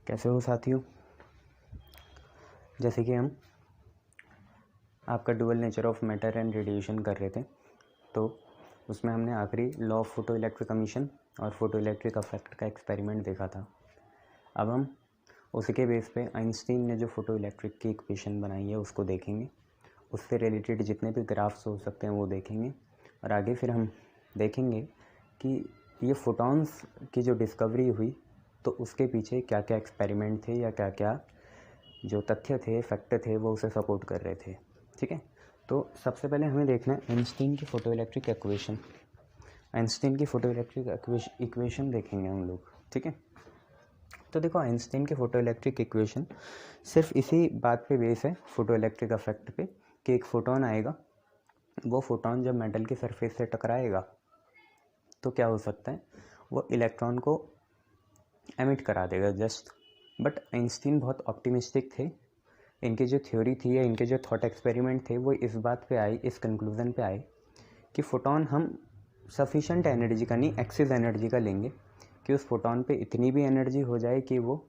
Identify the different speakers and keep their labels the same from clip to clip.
Speaker 1: कैसे हो साथियों। जैसे कि हम आपका dual nature of matter and radiation कर रहे थे, तो उसमें हमने आखिरी law of photo electric emission और फोटो इलेक्ट्रिक इफेक्ट का एक्सपेरिमेंट देखा था। अब हम उसी के बेस पे आइंस्टीन ने जो फोटो इलेक्ट्रिक की इक्वेशन बनाई है उसको देखेंगे, उससे रिलेटेड जितने भी ग्राफ्स हो सकते हैं वो देखेंगे, और आगे फिर हम देखेंगे कि ये फोटॉन्स की जो डिस्कवरी हुई तो उसके पीछे क्या क्या एक्सपेरिमेंट थे या क्या क्या जो तथ्य थे, फैक्ट थे, वो उसे सपोर्ट कर रहे थे। ठीक है, तो सबसे पहले हमें देखना है आइंस्टीन की फोटो इलेक्ट्रिक इक्वेशन। आइंस्टीन की फोटो इलेक्ट्रिक इक्वेशन देखेंगे हम लोग। ठीक है, तो देखो आइंस्टीन की फोटो इलेक्ट्रिक इक्वेशन सिर्फ इसी बात पे बेस है, फोटो इलेक्ट्रिक इफेक्ट पे, कि एक फोटोन आएगा, वो फोटोन जब मेटल की सरफेस से टकराएगा तो क्या हो सकता है, वो इलेक्ट्रॉन को एमिट करा देगा जस्ट। बट आइंस्टीन बहुत ऑप्टिमिस्टिक थे, इनकी जो थ्योरी थी या इनके जो थॉट एक्सपेरिमेंट थे वो इस बात पे आए, इस कंक्लूज़न पे आए कि फ़ोटॉन हम सफिशेंट एनर्जी का नहीं, एक्सेस एनर्जी का लेंगे कि उस फोटॉन पे इतनी भी एनर्जी हो जाए कि वो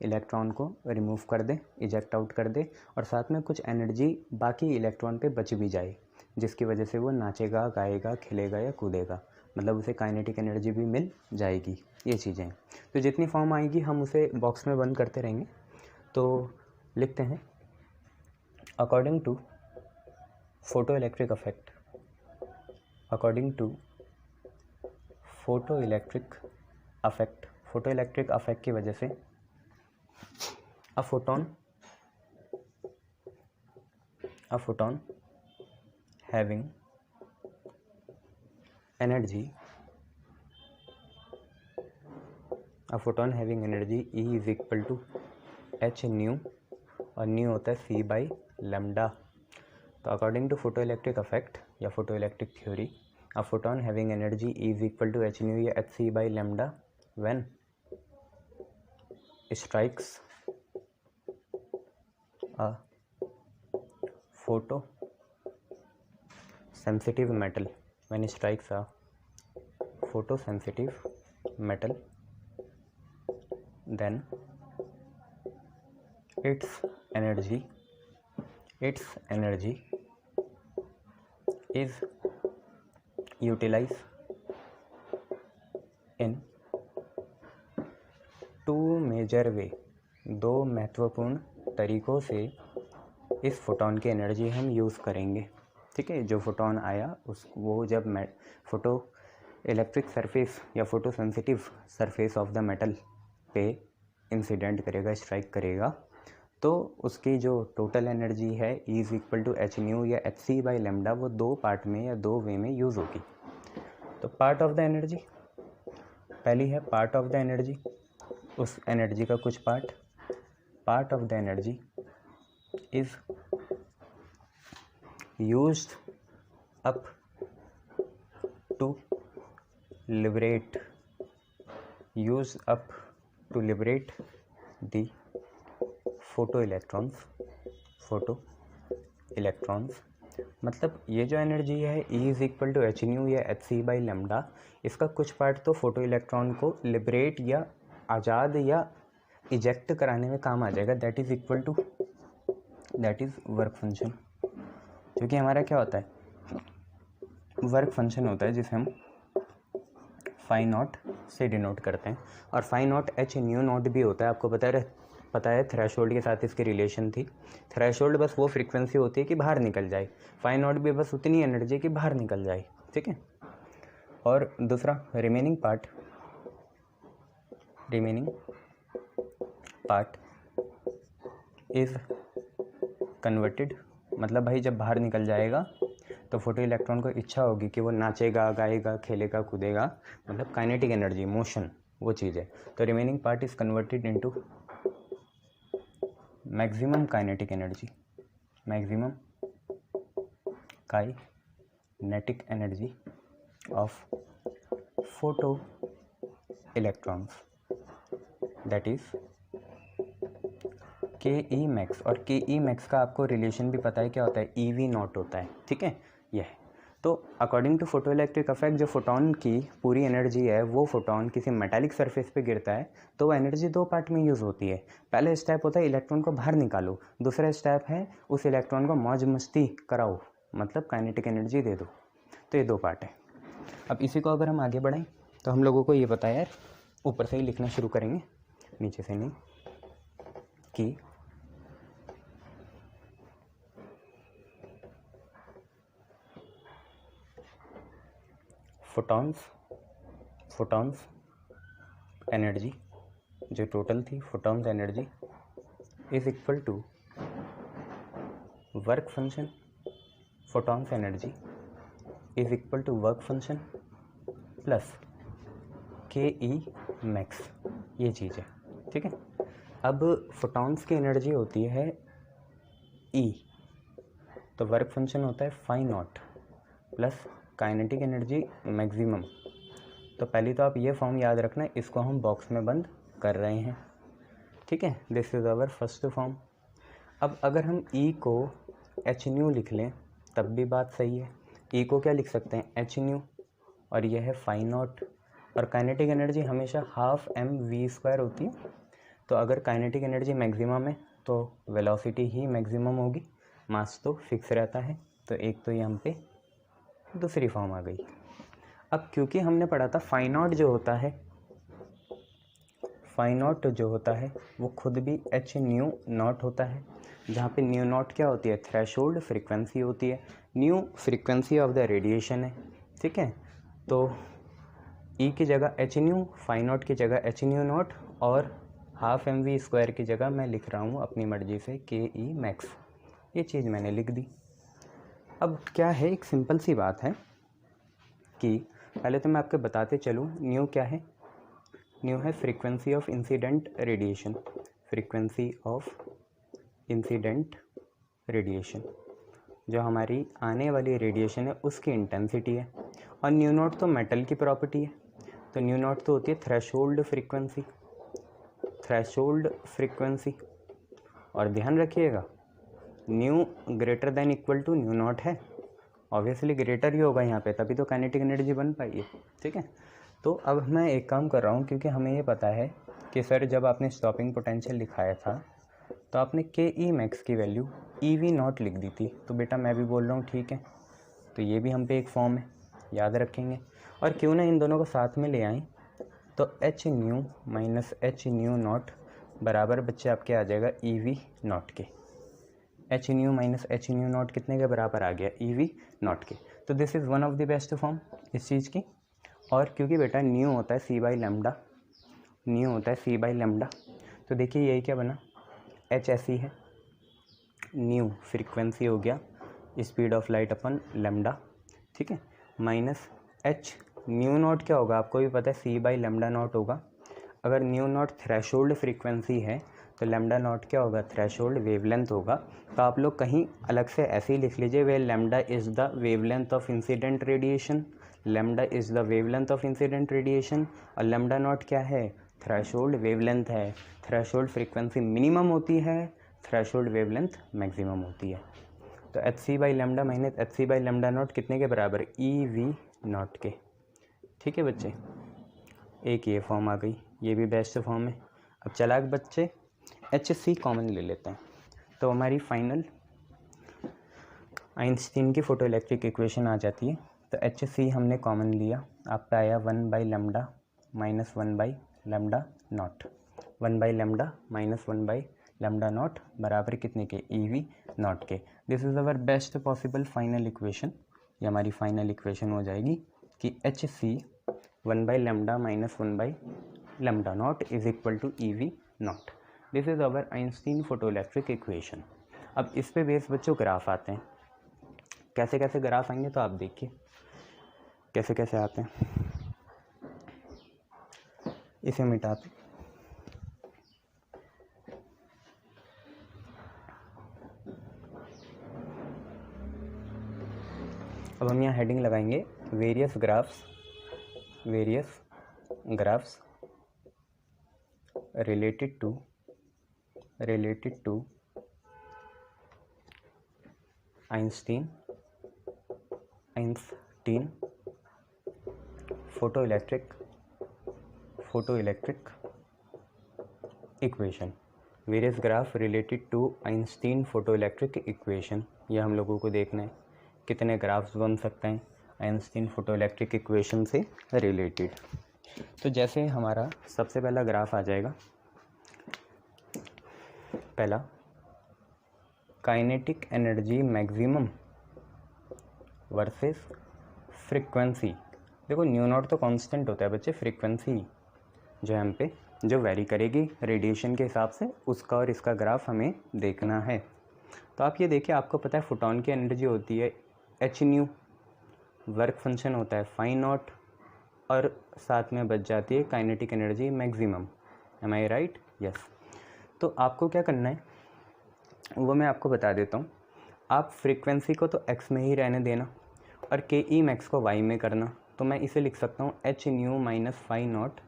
Speaker 1: इलेक्ट्रॉन को रिमूव कर दे, इजेक्ट आउट कर दे, और साथ में कुछ एनर्जी बाकी इलेक्ट्रॉन पे बच भी जाए, जिसकी वजह से वो नाचेगा, गाएगा, खेलेगा या कूदेगा, मतलब उसे काइनेटिक एनर्जी भी मिल जाएगी। ये चीज़ें तो जितनी फॉर्म आएगी हम उसे बॉक्स में बंद करते रहेंगे। तो लिखते हैं, according to photo electric effect, according to photo electric effect, photo electric effect की वजह से a photon having energy, a photon having energy E is equal to h nu, और न्यू होता है c by lambda। तो according to photo electric effect या photo electric theory, a photon having energy E is equal to h nu या h c by lambda when strikes a photo sensitive metal, when strikes a photosensitive metal, then its energy is utilized in two major way, दो महत्वपूर्ण तरीक़ों से इस photon की energy हम use करेंगे। ठीक है, जो फोटॉन आया वो जब फोटो इलेक्ट्रिक सरफेस या photosensitive surface of the metal पे इंसिडेंट करेगा, स्ट्राइक करेगा, तो उसकी जो टोटल एनर्जी है E is equal to h nu या एच सी बाई लेमडा, वो दो पार्ट में या दो वे में यूज़ होगी। तो पार्ट ऑफ द एनर्जी, पहली है पार्ट ऑफ द एनर्जी, उस एनर्जी का कुछ part of the energy is used up to liberate the photoelectrons. मतलब ये जो एनर्जी है E is equal to h nu या एच सी बाई लेमडा, इसका कुछ पार्ट तो फोटो इलेक्ट्रॉन को लिबरेट या आज़ाद या इजेक्ट कराने में काम आ जाएगा। दैट इज़ वर्क फंक्शन, क्योंकि हमारा क्या होता है, वर्क फंक्शन होता है जिसे हम फाई नॉट से डिनोट करते हैं, और phi naught h nu naught भी होता है। आपको पता है थ्रेशोल्ड के साथ इसकी रिलेशन थी। थ्रेशोल्ड बस वो फ्रीक्वेंसी होती है कि बाहर निकल जाए, फाई नॉट भी बस उतनी एनर्जी कि बाहर निकल जाए। ठीक है, और दूसरा रिमेनिंग पार्ट इज़ कन्वर्टेड, मतलब भाई जब बाहर निकल जाएगा तो फोटो इलेक्ट्रॉन को इच्छा होगी कि वो नाचेगा, गाएगा, खेलेगा, कूदेगा, मतलब काइनेटिक एनर्जी, मोशन, वो चीज़ है। तो remaining part is converted into maximum kinetic energy of photo electrons, that is के ई मैक्स। और के ई मैक्स का आपको रिलेशन भी पता है क्या होता है, ई वी नॉट होता है। ठीक है, यह है। तो अकॉर्डिंग टू फोटोइलेक्ट्रिक इफेक्ट जो फोटोन की पूरी एनर्जी है वो फोटोन किसी मेटालिक सरफेस पे गिरता है तो वो एनर्जी दो पार्ट में यूज़ होती है। पहला स्टेप होता है इलेक्ट्रॉन को बाहर निकालो, दूसरा स्टेप है उस इलेक्ट्रॉन को मौज मस्ती कराओ, मतलब काइनेटिक एनर्जी दे दो। तो ये दो पार्ट है। अब इसी को अगर हम आगे बढ़ाएं तो हम लोगों को ये पता है यार, ऊपर से ही लिखना शुरू करेंगे, नीचे से नहीं, कि फोटॉन्स एनर्जी जो टोटल थी, photons energy is equal to work function, photons energy is equal to work function plus K E max, ये चीज़ है। ठीक है, अब फोटॉन्स की एनर्जी होती है ई, तो वर्क फंक्शन होता है phi naught plus kinetic energy maximum. तो पहले तो आप ये फॉर्म याद रखना, इसको हम बॉक्स में बंद कर रहे हैं। ठीक है, this is our first form. अब अगर हम ई को एच न्यू लिख लें तब भी बात सही है। ई को क्या लिख सकते हैं, एच न्यू, और यह है फाई नॉट, और काइनेटिक एनर्जी हमेशा हाफ एम वी स्क्वायर होती है। तो अगर काइनेटिक एनर्जी मैक्सिमम है तो वेलोसिटी ही मैक्सिमम होगी, मास तो फिक्स रहता है। तो एक तो यहाँ पे दूसरी फॉर्म आ गई। अब क्योंकि हमने पढ़ा था फाई नॉट जो होता है वो खुद भी एच न्यू नॉट होता है, जहाँ पे न्यू नॉट क्या होती है, थ्रेशोल्ड फ्रीक्वेंसी होती है, new frequency of the radiation है। ठीक है, तो ई की जगह एच न्यू, फाई नॉट की जगह एच न्यू नॉट, और हाफ एम वी स्क्वायर की जगह मैं लिख रहा हूँ अपनी मर्जी से के ई मैक्स। ये चीज़ मैंने लिख दी। अब क्या है, एक सिंपल सी बात है कि पहले तो मैं आपको बताते चलूँ न्यू क्या है। न्यू है frequency of incident radiation, frequency of incident radiation, जो हमारी आने वाली रेडिएशन है उसकी इंटेंसिटी है। और न्यू नॉट तो मेटल की प्रॉपर्टी है, तो न्यू नॉट तो होती है थ्रेशोल्ड फ्रीक्वेंसी। और ध्यान रखिएगा nu greater than equal to nu naught है, ऑब्वियसली ग्रेटर ही होगा यहाँ पे, तभी तो काइनेटिक एनर्जी बन पाई है। ठीक है, तो अब मैं एक काम कर रहा हूँ, क्योंकि हमें ये पता है कि सर जब आपने स्टॉपिंग पोटेंशियल लिखाया था तो आपने के ई मैक्स की वैल्यू ई वी नॉट लिख दी थी, तो बेटा मैं भी बोल रहा हूँ ठीक है, तो ये भी हम पे एक फॉर्म है, याद रखेंगे। और क्यों ना इन दोनों को साथ में ले आएँ, तो H nu minus H nu not बराबर बच्चे आपके आ जाएगा ई वी नॉट के। H nu minus H nu not कितने के बराबर आ गया, ई वी नॉट के। तो this is one of the best form इस चीज़ की। और क्योंकि बेटा न्यू होता है सी बाई लेमडा, तो देखिए यही क्या बना, एच ऐसी है, न्यू फ्रीक्वेंसी हो गया speed of light upon lambda, ठीक है, माइनस एच न्यू नॉट क्या होगा आपको भी पता है, सी बाई लेमडा नॉट होगा। अगर न्यू नॉट थ्रेशोल्ड फ्रीक्वेंसी है तो लेमडा नॉट क्या होगा, थ्रेशोल्ड वेवलेंथ होगा। तो आप लोग कहीं अलग से ऐसे ही लिख लीजिए, where lambda is the wavelength of incident radiation, lambda is the wavelength of incident radiation, और लेमडा नॉट क्या है, थ्रेशोल्ड वेवलेंथ है। थ्रेशोल्ड फ्रीक्वेंसी मिनिमम होती है, थ्रेशोल्ड वेवलेंथ मैक्सिमम होती है। तो H C by lambda minus H C by lambda naught कितने के बराबर, ई वी नॉट के। ठीक है बच्चे, एक ये फॉर्म आ गई, ये भी बेस्ट फॉर्म है। अब चलाक बच्चे एच सी कॉमन ले लेते हैं, तो हमारी फाइनल आइंस्टीन की फोटो इलेक्ट्रिक इक्वेशन आ जाती है। तो एच सी हमने कॉमन लिया, आपका आया 1 by lambda minus 1 by lambda naught, 1 by lambda minus 1 by lambda naught बराबर कितने के, ई वी नॉट के। This is our best possible final equation. ये हमारी फाइनल इक्वेशन हो जाएगी कि h c 1 by lambda minus 1 by lambda naught is equal to e V naught. This is our Einstein photoelectric equation. अब इस पे base बच्चों graph आते हैं, कैसे कैसे ग्राफ आएंगे तो आप देखिए कैसे कैसे आते हैं। इसे मिटाते, अब हम यहाँ हेडिंग लगाएंगे various graphs related to Einstein Einstein photoelectric equation, various graph related to Einstein photoelectric equation. ये हम लोगों को देखना है कितने ग्राफ्स बन सकते हैं आइंस्टीन फोटोइलेक्ट्रिक इक्वेशन से रिलेटेड। तो जैसे हमारा सबसे पहला ग्राफ आ जाएगा, पहला kinetic energy maximum versus frequency. देखो न्यू नॉट तो कांस्टेंट होता है बच्चे, फ्रीक्वेंसी जो हम पे जो वेरी करेगी रेडिएशन के हिसाब से, उसका और इसका ग्राफ हमें देखना है। तो आप ये देखिए, आपको पता है फोटोन की एनर्जी होती है एच न्यू, वर्क फंक्शन होता है फाई नॉट, और साथ में बच जाती है काइनेटिक एनर्जी मैक्सिमम। एम आई राइट? यस। तो आपको क्या करना है वो मैं आपको बता देता हूँ। आप फ्रीक्वेंसी को तो एक्स में ही रहने देना और के ई मैक्स को वाई में करना। तो मैं इसे लिख सकता हूँ h nu minus phi naught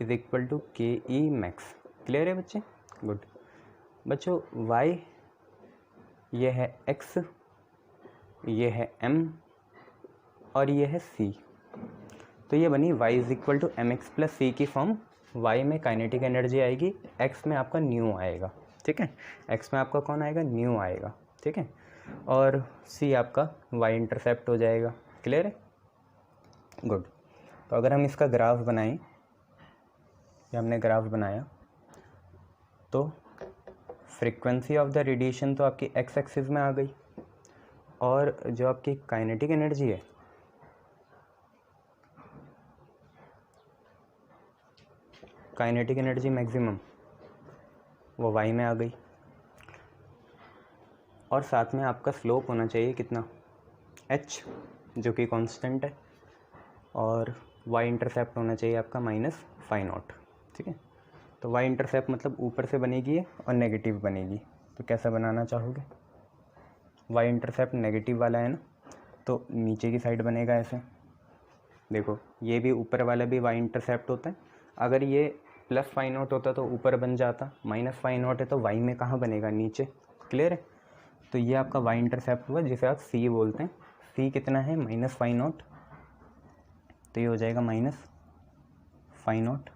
Speaker 1: is equal to K E max. Clear है बच्चे? गुड। बच्चों वाई ये है एक्स, ये है एम और ये है सी। तो ये बनी y is equal to M X plus C की फॉर्म। y में काइनेटिक एनर्जी आएगी, x में आपका न्यू आएगा, ठीक है। x में आपका कौन आएगा? न्यू आएगा, ठीक है। और c आपका y इंटरसेप्ट हो जाएगा। क्लियर है? गुड। तो अगर हम इसका ग्राफ बनाएं, ये हमने ग्राफ बनाया, तो फ्रीक्वेंसी ऑफ द रेडिएशन तो आपकी x एक्सिस में आ गई, और जो आपकी काइनेटिक एनर्जी है काइनेटिक एनर्जी मैक्सिमम वो y में आ गई, और साथ में आपका स्लोप होना चाहिए कितना? h, जो कि कांस्टेंट है, और y इंटरसेप्ट होना चाहिए आपका माइनस फाई नॉट, ठीक है। तो y इंटरसेप्ट मतलब ऊपर से बनेगी और नेगेटिव बनेगी। तो कैसा बनाना चाहोगे? y इंटरसेप्ट नेगेटिव वाला है ना, तो नीचे की साइड बनेगा ऐसे। देखो ये भी ऊपर वाला भी y इंटरसेप्ट होता है। अगर ये प्लस फाई नॉट होता तो ऊपर बन जाता, माइनस फाई नॉट है तो y में कहाँ बनेगा? नीचे। क्लियर है? तो ये आपका y इंटरसेप्ट हुआ, जिसे आप c बोलते हैं। c कितना है? Minus phi naught. तो ये हो जाएगा माइनस फाई नॉट,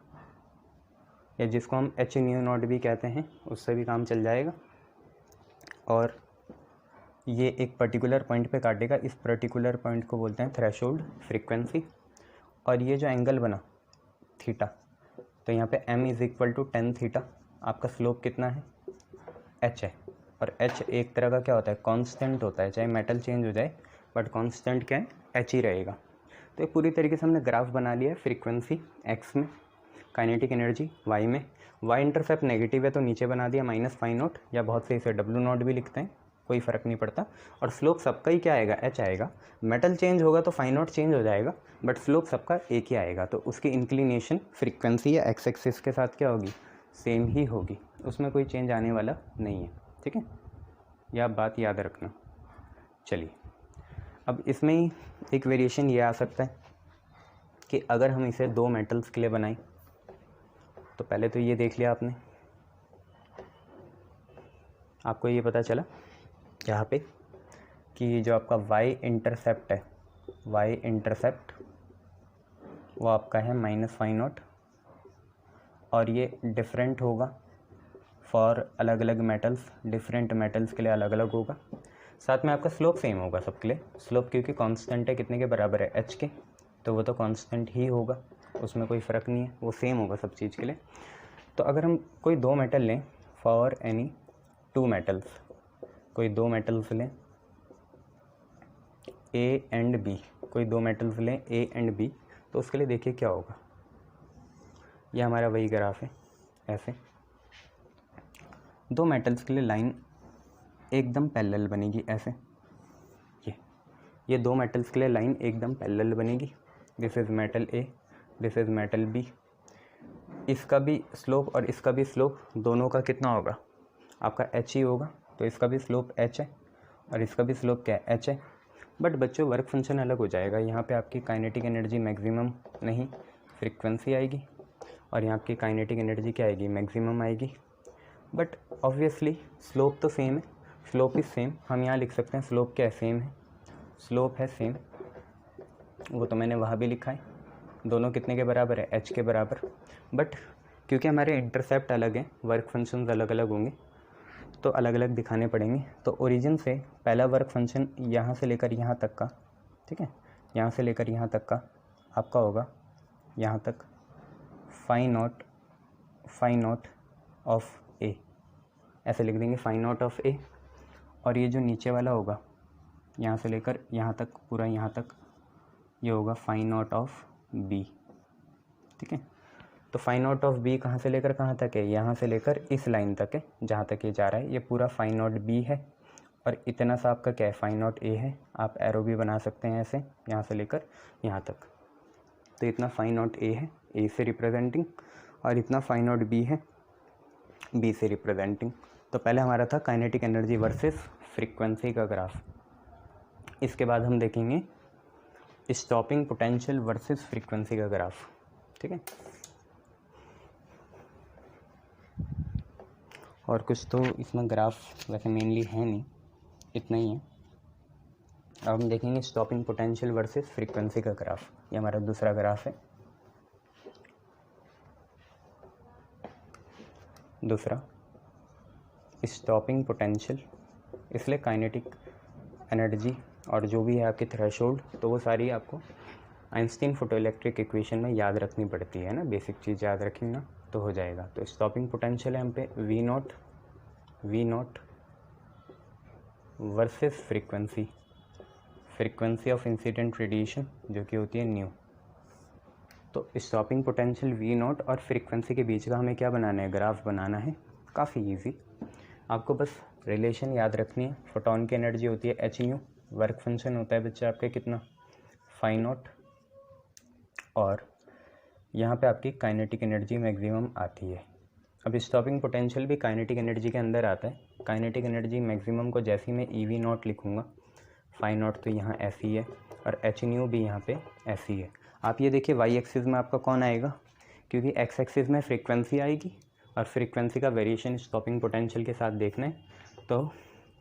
Speaker 1: या जिसको हम एच न्यू नॉट भी कहते हैं, उससे भी काम चल जाएगा। और ये एक पर्टिकुलर पॉइंट पे काटेगा, इस पर्टिकुलर पॉइंट को बोलते हैं थ्रेशोल्ड फ्रीक्वेंसी। और ये जो एंगल बना थीटा, तो यहाँ पे m is equal to tan theta. आपका स्लोप कितना है? h है, और h एक तरह का क्या होता है? कांस्टेंट होता है। चाहे मेटल चेंज हो जाए बट कांस्टेंट क्या है? h ही रहेगा। तो ये पूरी तरीके से हमने ग्राफ बना लिया है। फ्रीक्वेंसी x में, काइनेटिक एनर्जी y में, y इंटरसेप्ट नेगेटिव है तो नीचे बना दिया माइनस फाई नॉट, या बहुत से इसे w नॉट भी लिखते हैं, कोई फ़र्क नहीं पड़ता। और स्लोप सबका ही क्या आएगा? h आएगा। मेटल चेंज होगा तो फाई नॉट चेंज हो जाएगा, बट स्लोप सबका एक ही आएगा। तो उसकी इंक्लिनेशन फ्रीक्वेंसी या एक्स एक्सिस के साथ क्या होगी? सेम ही होगी, उसमें कोई चेंज आने वाला नहीं है, ठीक है। यह आप बात याद रखना। चलिए, अब इसमें ही एक वेरिएशन ये आ सकता है कि अगर हम इसे दो मेटल्स के लिए बनाएं, तो पहले तो ये देख लिया आपने, आपको ये पता चला यहाँ पे कि जो आपका y इंटरसेप्ट है, y इंटरसेप्ट वो आपका है माइनस फाई नॉट, और ये डिफरेंट होगा फॉर अलग अलग मेटल्स, डिफरेंट मेटल्स के लिए अलग अलग होगा। साथ में आपका स्लोप सेम होगा सबके लिए। स्लोप क्योंकि कांस्टेंट है, कितने के बराबर है? h के, तो वो तो कांस्टेंट ही होगा, उसमें कोई फ़र्क नहीं है, वो सेम होगा सब चीज़ के लिए। तो अगर हम कोई दो मेटल लें, फॉर एनी टू मेटल्स, कोई दो मेटल्स लें A एंड B, कोई दो मेटल्स लें A एंड B, तो उसके लिए देखिए क्या होगा। ये हमारा वही ग्राफ है। ऐसे दो मेटल्स के लिए लाइन एकदम पैरेलल बनेगी, ऐसे ये दो मेटल्स के लिए लाइन एकदम पैरेलल बनेगी। This is metal A, this is metal B। इसका भी स्लोप और इसका भी स्लोप दोनों का कितना होगा? आपका h ही होगा। तो इसका भी स्लोप h है और इसका भी स्लोप क्या है? h है। बट बच्चों वर्क फंक्शन अलग हो जाएगा। यहाँ पे आपकी काइनेटिक एनर्जी मैक्सिमम नहीं, फ्रीक्वेंसी आएगी, और यहाँ आपकी काइनेटिक एनर्जी क्या आएगी? मैक्सिमम आएगी। बट ऑब्वियसली स्लोप तो सेम है, स्लोप इज सेम। हम यहाँ लिख सकते हैं स्लोप क्या है? सेम है, स्लोप है सेम। वो तो मैंने वहाँ भी लिखा है, दोनों कितने के बराबर है, h के बराबर। बट क्योंकि हमारे इंटरसेप्ट अलग हैं, वर्क फंक्शंस अलग अलग होंगे, तो अलग अलग दिखाने पड़ेंगे। तो ओरिजिन से पहला वर्क फंक्शन यहाँ से लेकर यहाँ तक का, ठीक है, यहाँ से लेकर यहाँ तक का आपका होगा यहाँ तक फाई नॉट ऑफ ए, ऐसे लिख देंगे फाई नॉट ऑफ ए। और ये जो नीचे वाला होगा यहाँ से लेकर यहाँ तक, पूरा यहाँ तक, ये होगा फाई नॉट ऑफ बी, ठीक है। तो फाई नॉट ऑफ बी कहाँ से लेकर कहाँ तक है, यहाँ से लेकर इस लाइन तक है जहाँ तक ये जा रहा है, ये पूरा फाई नॉट बी है। और इतना सा आपका क्या है, फाई नॉट ए है। आप एरो भी बना सकते हैं ऐसे, यहाँ से लेकर यहाँ तक। तो इतना फाई नॉट ए है, ए से रिप्रेजेंटिंग, और इतना फाई नॉट बी है, बी से रिप्रेजेंटिंग। तो पहले हमारा था काइनेटिक एनर्जी वर्सेस फ्रीक्वेंसी का ग्राफ। इसके बाद हम देखेंगे स्टॉपिंग पोटेंशियल वर्सेस फ्रीक्वेंसी का ग्राफ, ठीक है। और कुछ तो इसमें ग्राफ वैसे मेनली है नहीं, इतना ही है। अब हम देखेंगे स्टॉपिंग पोटेंशियल वर्सेस फ्रीक्वेंसी का ग्राफ। ये हमारा दूसरा ग्राफ है। दूसरा स्टॉपिंग पोटेंशियल, इसलिए काइनेटिक एनर्जी और जो भी है आपकी थ्रेशोल्ड, तो वो सारी आपको आइंस्टीन फोटोइलेक्ट्रिक इक्वेशन में याद रखनी पड़ती है ना, बेसिक चीज़ याद रखेंगे ना तो हो जाएगा। तो स्टॉपिंग पोटेंशियल है हम पे V naught versus frequency of incident radiation जो कि होती है न्यू। तो स्टॉपिंग पोटेंशियल वी नॉट और फ्रीक्वेंसी के बीच का हमें क्या बनाना है, ग्राफ बनाना है। काफ़ी इजी, आपको बस रिलेशन याद रखनी है। फोटोन की एनर्जी होती है एच न्यू, वर्क फंक्शन होता है बच्चे आपके कितना, फाई नॉट, और यहाँ पे आपकी काइनेटिक एनर्जी मैक्सिमम आती है। अब स्टॉपिंग पोटेंशियल भी काइनेटिक एनर्जी के अंदर आता है। काइनेटिक एनर्जी मैक्सिमम को जैसे ही मैं ई वी नॉट लिखूँगा, फाई नॉट तो यहाँ ऐसी है और एच न्यू भी यहाँ पे ऐसी है। आप ये देखिए वाई एक्सिस में आपका कौन आएगा, क्योंकि एक्स एक्सिस में फ्रीक्वेंसी आएगी और फ्रीक्वेंसी का वेरिएशन स्टॉपिंग पोटेंशियल के साथ देखना है, तो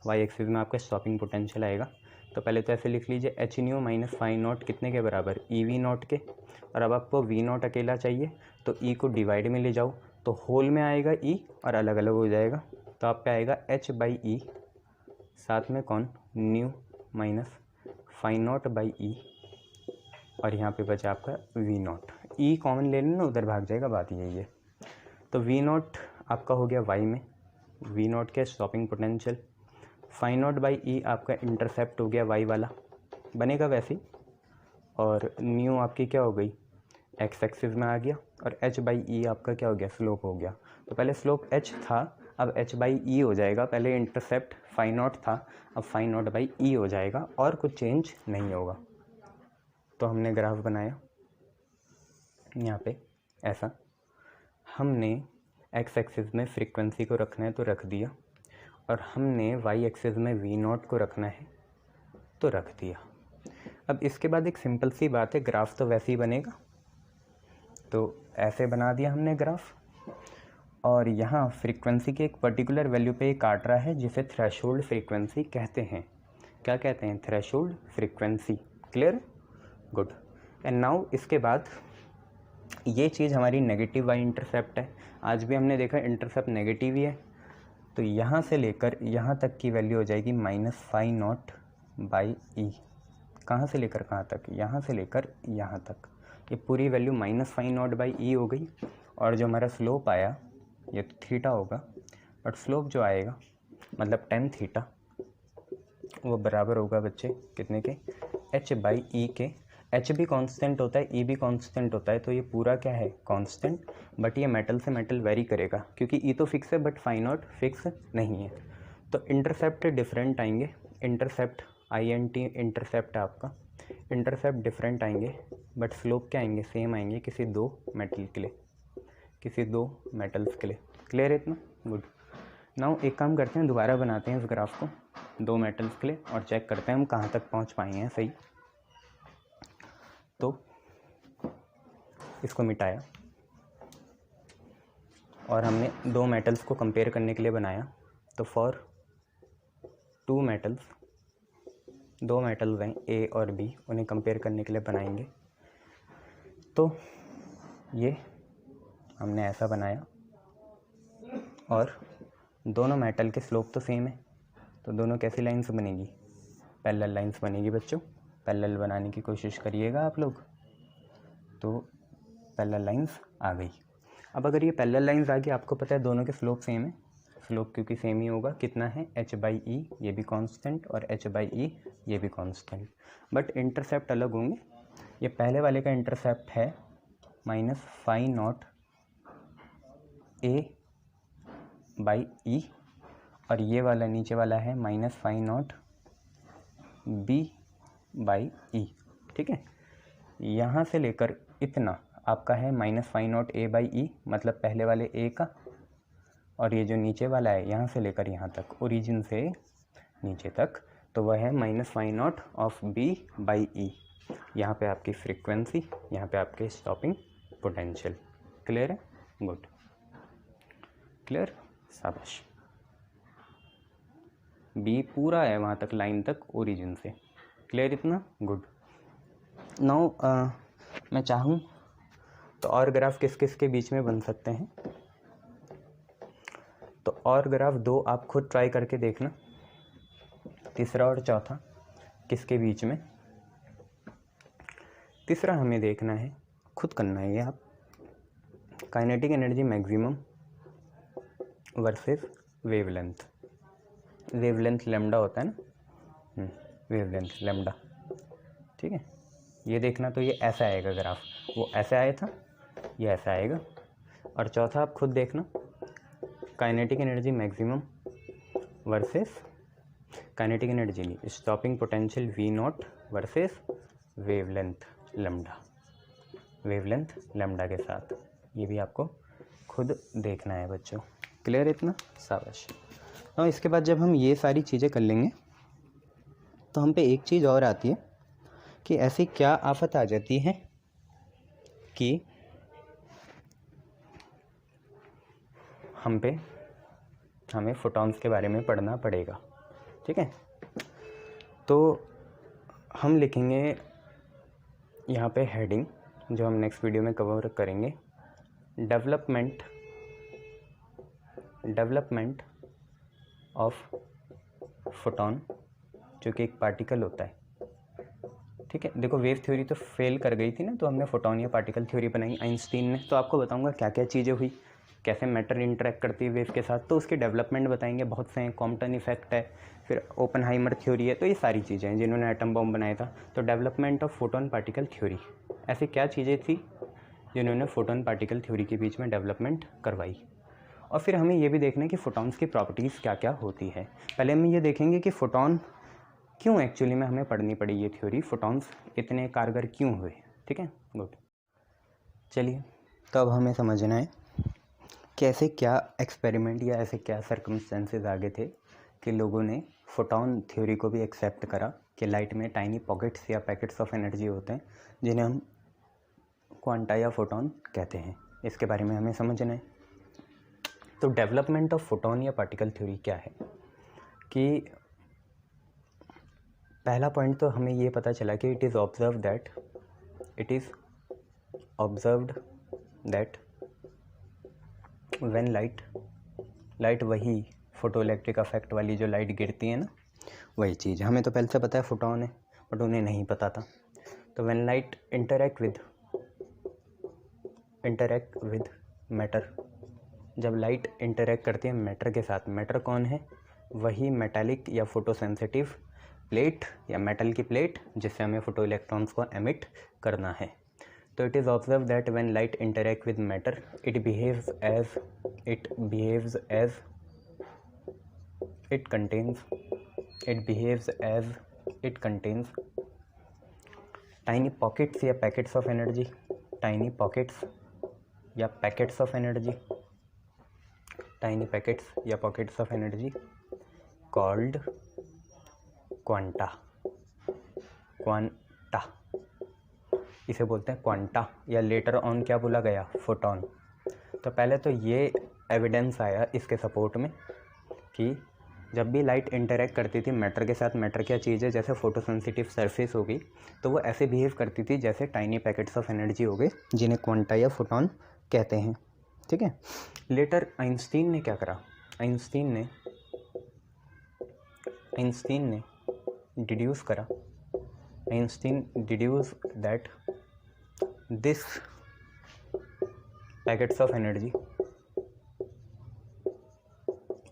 Speaker 1: वाई एक्सिस में आपका स्टॉपिंग पोटेंशियल आएगा। तो पहले तो ऐसे लिख लीजिए h nu minus phi naught कितने के बराबर, ई वी नॉट के। और अब आपको वी नॉट अकेला चाहिए तो ई को डिवाइड में ले जाओ, तो होल में आएगा ई और अलग अलग हो जाएगा। तो आप पे आएगा एच बाई ई, साथ में कौन, nu minus phi naught by E, और यहाँ पे बचा आपका वी नॉट। ई कॉमन ले लेना, उधर भाग जाएगा, बात यही है। तो वी नॉट आपका हो गया वाई में, वी नॉट के stopping potential, phi naught by E आपका इंटरसेप्ट हो गया वाई वाला, बनेगा वैसे ही। और न्यू आपकी क्या हो गई, एक्स एक्सिस में आ गया, और एच बाई ई आपका क्या हो गया, स्लोप हो गया। तो पहले स्लोप एच था, अब एच बाई ई हो जाएगा। पहले इंटरसेप्ट फाई नॉट था, अब फाई नॉट बाई ई हो जाएगा, और कुछ चेंज नहीं होगा। तो हमने ग्राफ बनाया यहाँ पे ऐसा, हमने एक्स एक्सिस में फ्रीक्वेंसी को रखना है तो रख दिया, और हमने वाई एक्सिस में वी नॉट को रखना है तो रख दिया। अब इसके बाद एक सिंपल सी बात है, ग्राफ तो वैसे ही बनेगा, तो ऐसे बना दिया हमने ग्राफ। और यहाँ फ्रीक्वेंसी के एक पर्टिकुलर वैल्यू पे ये काट रहा है, जिसे थ्रेशोल्ड फ्रीक्वेंसी कहते हैं। क्या कहते हैं, threshold frequency. Clear, good. And now इसके बाद ये चीज़ हमारी नेगेटिव वाई इंटरसेप्ट है। आज भी हमने देखा इंटरसेप्ट नेगेटिव ही है, तो यहाँ से लेकर यहाँ तक की वैल्यू हो जाएगी माइनस फाई नॉट बाई ई। कहाँ से लेकर कहाँ तक, यहाँ से लेकर यहाँ तक, ये पूरी value minus phi naught by E हो गई। और जो हमारा स्लोप आया ये तो थीटा होगा, बट स्लोप जो आएगा मतलब टेन थीटा, वो बराबर होगा बच्चे कितने के, एच बाई ई के। एच भी कांस्टेंट होता है, ई भी कांस्टेंट होता है, तो ये पूरा क्या है, कांस्टेंट। बट ये मेटल से मेटल वेरी करेगा, क्योंकि ई तो फिक्स है बट फाई नॉट फिक्स नहीं है। तो इंटरसेप्ट डिफरेंट आएंगे, intercept I N T intercept है आपका, इंटरसेप्ट डिफरेंट आएंगे, बट स्लोप क्या आएंगे, सेम आएंगे किसी दो मेटल के लिए, किसी दो मेटल्स के लिए। क्लियर है इतना, गुड। नाउ एक काम करते हैं, दोबारा बनाते हैं इस ग्राफ को दो मेटल्स के लिए और चेक करते हैं हम कहाँ तक पहुँच पाए हैं सही। तो इसको मिटाया और हमने दो मेटल्स को कंपेयर करने के लिए बनाया। तो फॉर टू मेटल्स, दो मेटल्स हैं ए और बी, उन्हें कंपेयर करने के लिए बनाएंगे। तो ये हमने ऐसा बनाया और दोनों मेटल के स्लोप तो सेम है, तो दोनों कैसी लाइंस बनेगी, पैरेलल लाइंस बनेगी बच्चों। पैरेलल बनाने की कोशिश करिएगा आप लोग। तो पैरेलल लाइंस आ गई। अब अगर ये पैरेलल लाइंस आ गई, आपको पता है दोनों के स्लोप सेम है, स्लोप क्योंकि सेम ही होगा, कितना है h/e, ये भी कांस्टेंट और h/e ये भी कांस्टेंट, बट इंटरसेप्ट अलग होंगे। ये पहले वाले का इंटरसेप्ट है -φ0 a/e और ये वाला नीचे वाला है -φ0 b/e। ठीक है, यहाँ से लेकर इतना आपका है -φ0 a/e, मतलब पहले वाले a का, और ये जो नीचे वाला है यहाँ से लेकर यहाँ तक, ओरिजिन से नीचे तक, तो वह है -φ0 ऑफ b/e। यहाँ पे आपकी फ्रीक्वेंसी, यहाँ पे आपके स्टॉपिंग पोटेंशियल। क्लियर है? गुड, क्लियर, शाबाश। b पूरा है वहाँ तक, लाइन तक, ओरिजिन से। क्लियर इतना? गुड। नाउ मैं चाहूँ तो और ग्राफ किस किस के बीच में बन सकते हैं, तो और ग्राफ दो आप खुद ट्राई करके देखना, तीसरा और चौथा किसके बीच में। तीसरा हमें देखना है, खुद करना है ये आप, kinetic energy maximum versus wavelength. Wavelength lambda होता है ना, वेवलेंथ लैम्डा। ठीक है, ये देखना, तो ये ऐसा आएगा ग्राफ, वो ऐसा आया था, ये ऐसा आएगा। और चौथा आप खुद देखना, kinetic energy maximum versus, kinetic energy नहीं, stopping potential V0 versus wavelength lambda, wavelength lambda के साथ। ये भी आपको खुद देखना है बच्चों। क्लियर इतना? शाबाश। और इसके बाद जब हम ये सारी चीज़ें कर लेंगे तो हम पे एक चीज़ और आती है कि ऐसी क्या आफत आ जाती है कि हमें फोटॉन्स के बारे में पढ़ना पड़ेगा। ठीक है, तो हम लिखेंगे यहाँ पे हेडिंग, जो हम नेक्स्ट वीडियो में कवर करेंगे, डेवलपमेंट ऑफ फोटॉन, जो कि एक पार्टिकल होता है। ठीक है, देखो वेव थ्योरी तो फेल कर गई थी ना, तो हमने फोटॉन या पार्टिकल थ्योरी बनाई आइंस्टीन ने। तो आपको बताऊंगा क्या क्या चीज़ें हुई, कैसे मैटर इंटरेक्ट करती है वेव के साथ, तो उसकी डेवलपमेंट बताएंगे। बहुत से हैं, कॉम्पटन इफेक्ट है, फिर ओपनहाइमर थ्योरी है, तो ये सारी चीज़ें हैं जिन्होंने एटम बॉम्ब बनाया था। तो development of photon particle theory, ऐसी क्या चीज़ें थी जिन्होंने फोटॉन पार्टिकल थ्योरी के बीच में डेवलपमेंट करवाई। और फिर हमें ये भी देखना है कि फोटॉन्स की प्रॉपर्टीज़ क्या क्या होती है। पहले हम ये देखेंगे कि फोटॉन क्यों एक्चुअली में हमें पढ़नी पड़ी ये थ्योरी, फोटॉन्स इतने कारगर क्यों हुए। ठीक है, गुड। चलिए, तो अब हमें समझना है कि ऐसे क्या एक्सपेरिमेंट या ऐसे क्या सर्कमस्टेंसेस आगे थे कि लोगों ने फोटॉन थ्योरी को भी एक्सेप्ट करा कि लाइट में टाइनी पॉकेट्स या पैकेट्स ऑफ एनर्जी होते हैं, जिन्हें हम क्वांटा या फोटॉन कहते हैं। इसके बारे में हमें समझना है। तो डेवलपमेंट ऑफ फोटॉन या पार्टिकल थ्योरी क्या है कि पहला पॉइंट तो हमें ये पता चला कि it is observed that when light वही फोटो इलेक्ट्रिक अफेक्ट वाली जो लाइट गिरती है ना, वही चीज़। हमें तो पहले से पता है फोटॉन है, बट उन्हें नहीं पता था। तो when light interact with matter, जब लाइट इंटरेक्ट करती है मैटर के साथ, मैटर कौन है, वही मेटालिक या फोटोसेंसिटिव प्लेट या मेटल की प्लेट जिससे हमें फोटो इलेक्ट्रॉन्स को एमिट करना है। तो it is observe that when light interact with matter it behaves as it contains tiny pockets या packets of energy, tiny packets या pockets of energy called quanta, इसे बोलते हैं क्वांटा, या लेटर ऑन क्या बोला गया, फोटॉन। तो पहले तो ये एविडेंस आया इसके सपोर्ट में कि जब भी लाइट इंटरेक्ट करती थी मैटर के साथ, मैटर क्या चीज़ है, जैसे फोटोसेंसिटिव सरफेस होगी तो वो ऐसे बिहेव करती थी जैसे टाइनी पैकेट्स ऑफ एनर्जी हो गए, जिन्हें क्वांटा या फोटोन कहते हैं। ठीक है। लेटर आइंस्टीन ने क्या करा, आइंस्टीन ने डिड्यूस करा, Einstein deduce that this packets of energy,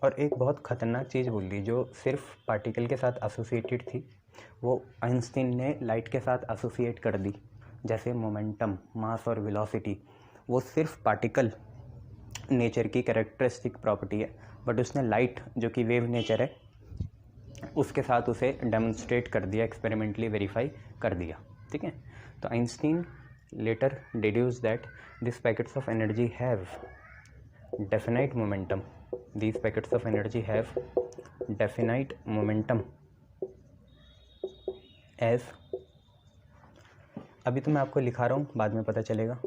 Speaker 1: और एक बहुत ख़तरनाक चीज़ बोल दी जो सिर्फ पार्टिकल के साथ एसोसिएटेड थी, वो आइंस्टीन ने लाइट के साथ एसोसिएट कर दी। जैसे मोमेंटम, मास और वेलोसिटी, वो सिर्फ पार्टिकल नेचर की कैरेक्टरिस्टिक प्रॉपर्टी है, बट उसने लाइट जो कि वेव नेचर है उसके साथ उसे डेमोन्स्ट्रेट कर दिया, एक्सपेरिमेंटली वेरीफाई कर दिया। ठीक है। तो Einstein later deduce that this packets of energy have definite momentum, these packets of energy have definite momentum as, अभी तो मैं आपको लिखा रहा हूँ, बाद में पता चलेगा,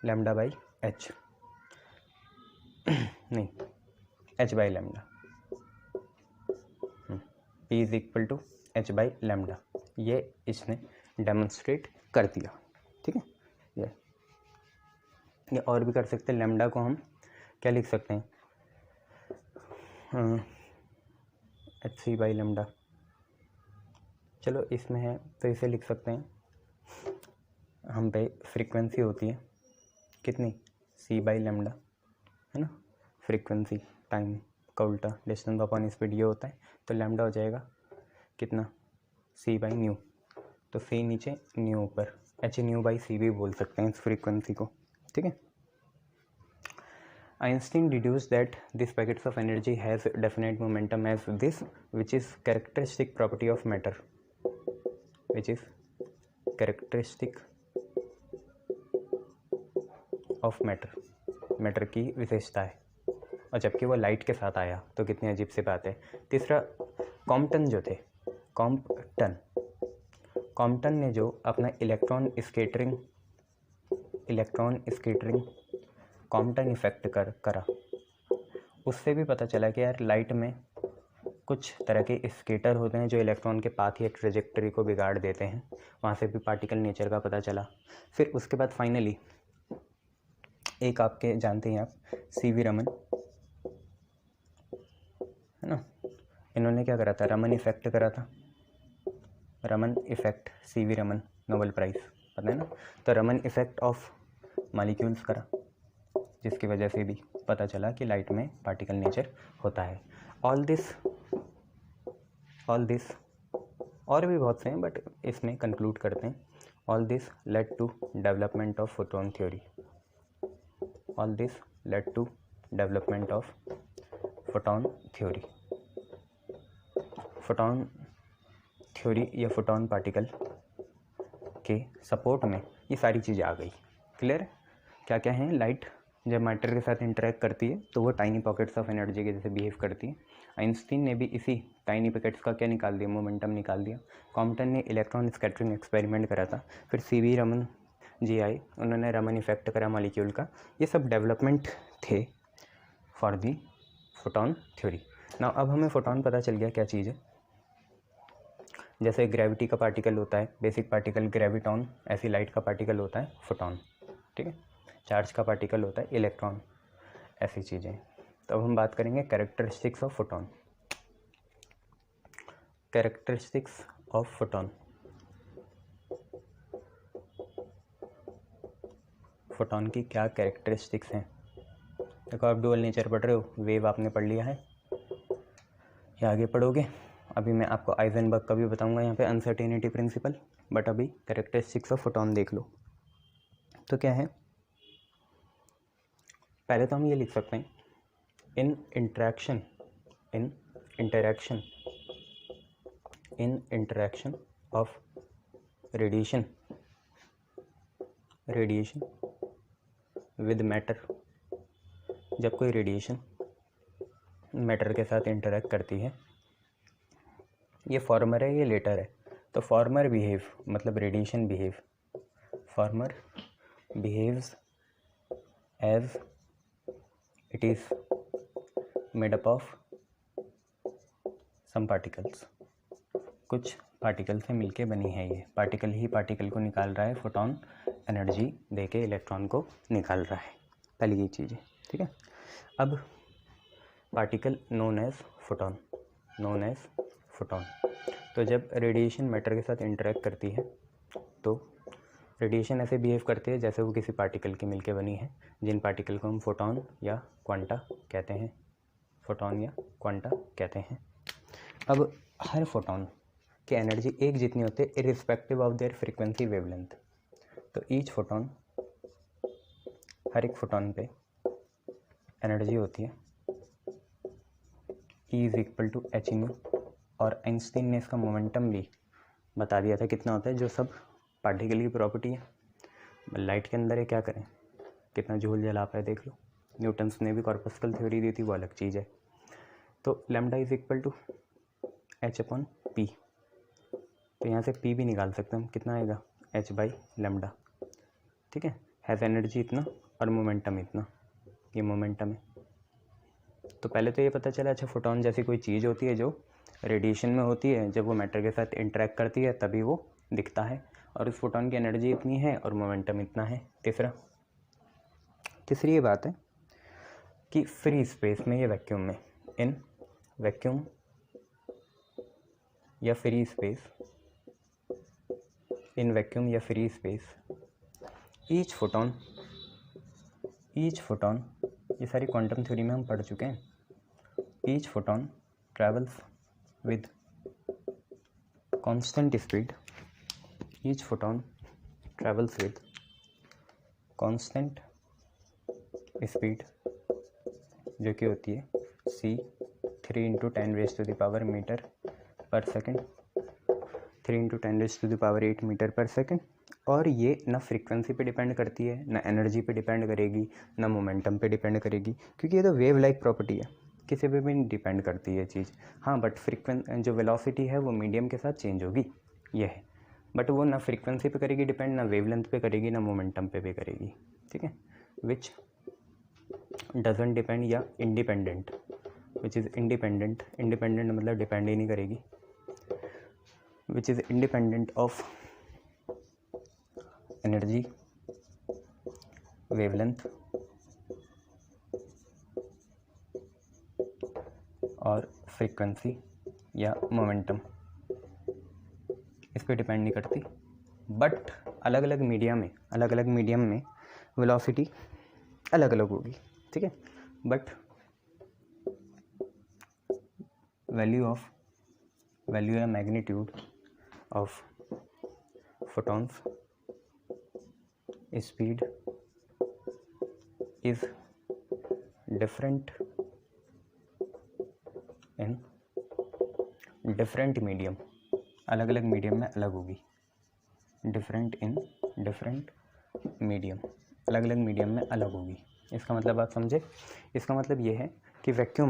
Speaker 1: लैम्डा बाई एच, नहीं h by lambda, p is equal to h by lambda, ये इसने डेमोन्स्ट्रेट कर दिया। ठीक है। ये और भी कर सकते हैं, लैम्डा को हम क्या लिख सकते हैं, एच सी बाई लैम्डा, चलो इसमें है तो इसे लिख सकते हैं, हम पे फ्रीक्वेंसी होती है कितनी, सी बाई लैम्डा, है ना, फ्रीक्वेंसी टाइम का उल्टा डिस्टेंस अपॉन स्पीड ये होता है, तो लैम्डा हो जाएगा कितना, सी बाई न्यू, तो सी नीचे न्यू ऊपर, एच न्यू बाई सी भी बोल सकते हैं इस फ्रीक्वेंसी को। ठीक है। Einstein deduced that this packets of energy has definite momentum as this, which is characteristic property of matter, which is characteristic of matter, matter की विशेषता है, और जबकि वो लाइट के साथ आया तो कितनी अजीब सी बात है। तीसरा, कॉम्पटन जो थे, कॉम्पटन ने जो अपना इलेक्ट्रॉन स्कैटरिंग कॉम्पटन इफेक्ट करा, उससे भी पता चला कि यार लाइट में कुछ तरह के स्केटर होते हैं जो इलेक्ट्रॉन के पाथ या ट्रेजेक्टरी को बिगाड़ देते हैं, वहाँ से भी पार्टिकल नेचर का पता चला। फिर उसके बाद फाइनली एक आपके जानते हैं आप, सीवी रमन, है ना, इन्होंने क्या करा था, रमन इफेक्ट करा था, Raman effect, CV Raman, Nobel prize पता है ना। तो रमन इफेक्ट ऑफ मॉलिक्यूल्स करा, जिसकी वजह से भी पता चला कि लाइट में पार्टिकल नेचर होता है। ऑल दिस और भी बहुत से हैं, बट इसमें कंक्लूड करते हैं। All this led to development of photon theory, all this led to development of photon theory. Photon theory या फोटोन पार्टिकल के सपोर्ट में ये सारी चीज़ें आ गई। क्लियर? क्या क्या हैं, लाइट जब मैटर के साथ इंटरेक्ट करती है तो वो टाइनी पॉकेट्स ऑफ एनर्जी के जैसे बिहेव करती है। आइंस्टीन ने भी इसी टाइनी पॉकेट्स का क्या निकाल दिया, मोमेंटम निकाल दिया। कॉम्पटन ने इलेक्ट्रॉन स्कैटरिंग एक्सपेरिमेंट करा था। फिर सीवी रमन जी आए, उन्होंने रमन इफेक्ट करा मॉलिक्यूल का। ये सब डेवलपमेंट थे for the photon theory. Now अब हमें फोटोन पता चल गया क्या चीज़ है। जैसे ग्रेविटी का पार्टिकल होता है, बेसिक पार्टिकल ग्रेविटॉन, ऐसी लाइट का पार्टिकल होता है फोटोन। ठीक है। चार्ज का पार्टिकल होता है इलेक्ट्रॉन, ऐसी चीज़ें। तो अब हम बात करेंगे characteristics of photon. Characteristics of photon. Photon की क्या कैरेक्टरिस्टिक्स हैं? देखो आप डुअल नेचर पढ़ रहे हो, वेव आपने पढ़ लिया है, या आगे पढ़ोगे। अभी मैं आपको आइजनबर्ग का भी बताऊंगा यहाँ पे, अनसर्टेनिटी प्रिंसिपल। बट अभी कैरेक्टरिस्टिक्स ऑफ फोटोन देख लो। तो क्या है, पहले तो हम ये लिख सकते हैं, in interaction of radiation with matter. जब कोई रेडिएशन मैटर के साथ इंटरेक्ट करती है, ये फॉर्मर है, ये लेटर है। तो फॉर्मर बिहेव मतलब radiation behave, former behaves as it is made up of some particles, कुछ पार्टिकल से मिलके बनी है ये। पार्टिकल ही पार्टिकल को निकाल रहा है, फोटोन एनर्जी देके इलेक्ट्रॉन को निकाल रहा है। पहली ये चीज़ है, ठीक है। अब particle known as photon, known as photon. तो जब रेडिएशन मैटर के साथ इंटरेक्ट करती है तो रेडिएशन ऐसे बिहेव करती है जैसे वो किसी पार्टिकल की मिलके बनी है, जिन पार्टिकल को हम फोटोन या क्वांटा कहते हैं, फोटोन या क्वांटा कहते हैं। अब हर फोटोन की एनर्जी एक जितनी होती है irrespective of their frequency wavelength. तो ईच फोटोन, हर एक फोटोन पे एनर्जी होती है E is equal to h nu, और आइंस्टीन ने इसका मोमेंटम भी बता दिया था कितना होता है, जो सब पार्टिकल की प्रॉपर्टी है। लाइट के अंदर है, क्या करें, कितना जूल जला पाए देख लो। न्यूटन्स ने भी कॉर्पस्कल थ्योरी दी थी, वो अलग चीज़ है। तो lambda is equal to h upon p, तो यहाँ से पी भी निकाल सकते हैं हम, कितना आएगा एच बाई लैम्डा, ठीक है। हैज़ एनर्जी इतना और मोमेंटम इतना, ये मोमेंटम है। तो पहले तो ये पता चला, अच्छा फोटोन जैसी कोई चीज़ होती है जो रेडिएशन में होती है, जब वो मैटर के साथ इंटरेक्ट करती है तभी वो दिखता है, और उस फोटोन की एनर्जी इतनी है और मोमेंटम इतना है। तीसरी ये बात है कि फ्री स्पेस में, ये वैक्यूम में, इन वैक्यूम या फ्री स्पेस, इन वैक्यूम या फ्री स्पेस, ईच फोटोन, ये सारी क्वांटम थ्योरी में हम पढ़ चुके हैं। Each photon travels with constant speed, each photon travels with constant speed, जो कि होती है c 3 × 10⁻⁻⁷ मीटर पर सेकेंड, 3 × 10⁻⁸ मीटर पर सेकेंड। और ये ना फ्रीक्वेंसी पे डिपेंड करती है, ना एनर्जी पे डिपेंड करेगी, ना मोमेंटम पे डिपेंड करेगी, क्योंकि ये तो वेव लाइक प्रॉपर्टी है, किसी पे भी नहीं डिपेंड करती है चीज़। हाँ, बट जो वेलोसिटी है वो मीडियम के साथ चेंज होगी, ये है। बट वो ना फ्रीक्वेंसी पे करेगी डिपेंड, ना वेवलेंथ पे करेगी, ना मोमेंटम पे भी करेगी, ठीक है। विच डजंट डिपेंड या independent, which is independent, independent मतलब डिपेंड ही नहीं करेगी, which is independent of energy, wavelength और फ्रीक्वेंसी या मोमेंटम, इस पर डिपेंड नहीं करती। बट अलग अलग मीडियम में वेलोसिटी अलग अलग होगी, ठीक है। बट वैल्यू या magnitude of photons speed is different in different medium, अलग अलग मीडियम में अलग होगी। डिफरेंट इन डिफरेंट मीडियम, अलग अलग मीडियम में अलग होगी। इसका मतलब आप समझे, इसका मतलब ये है कि वैक्यूम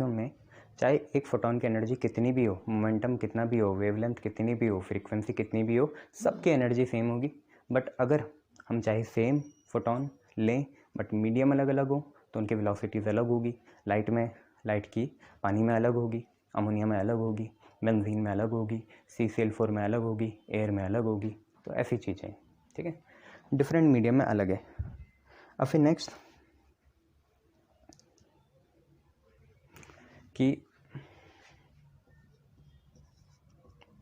Speaker 1: में चाहे एक फोटोन की एनर्जी कितनी भी हो, मोमेंटम कितना भी हो, वेवलेंथ कितनी भी हो, फ्रीक्वेंसी कितनी भी हो, सबकी एनर्जी सेम होगी। बट अगर हम चाहे सेम फोटोन लें बट मीडियम अलग अलग हो तो उनकी वेलोसिटीज़ अलग होगी। लाइट की पानी में अलग होगी, अमोनिया में अलग होगी, बेंजीन में अलग होगी, CCl4 में अलग होगी, एयर में अलग होगी। तो ऐसी चीज़ें, ठीक है, डिफरेंट मीडियम में अलग है। अब फिर नेक्स्ट कि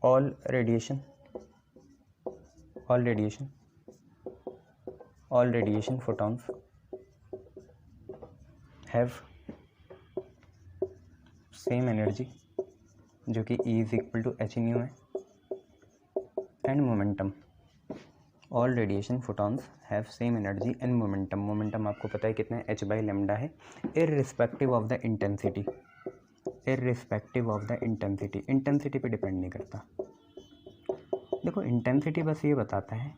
Speaker 1: all radiation photons have same energy, जो कि E is equal to h nu है, and momentum. All radiation photons have same energy and momentum. Momentum आपको पता है कितना है, h by lambda है, irrespective of the intensity. Intensity पे डिपेंड नहीं करता। देखो इंटेंसिटी बस ये बताता है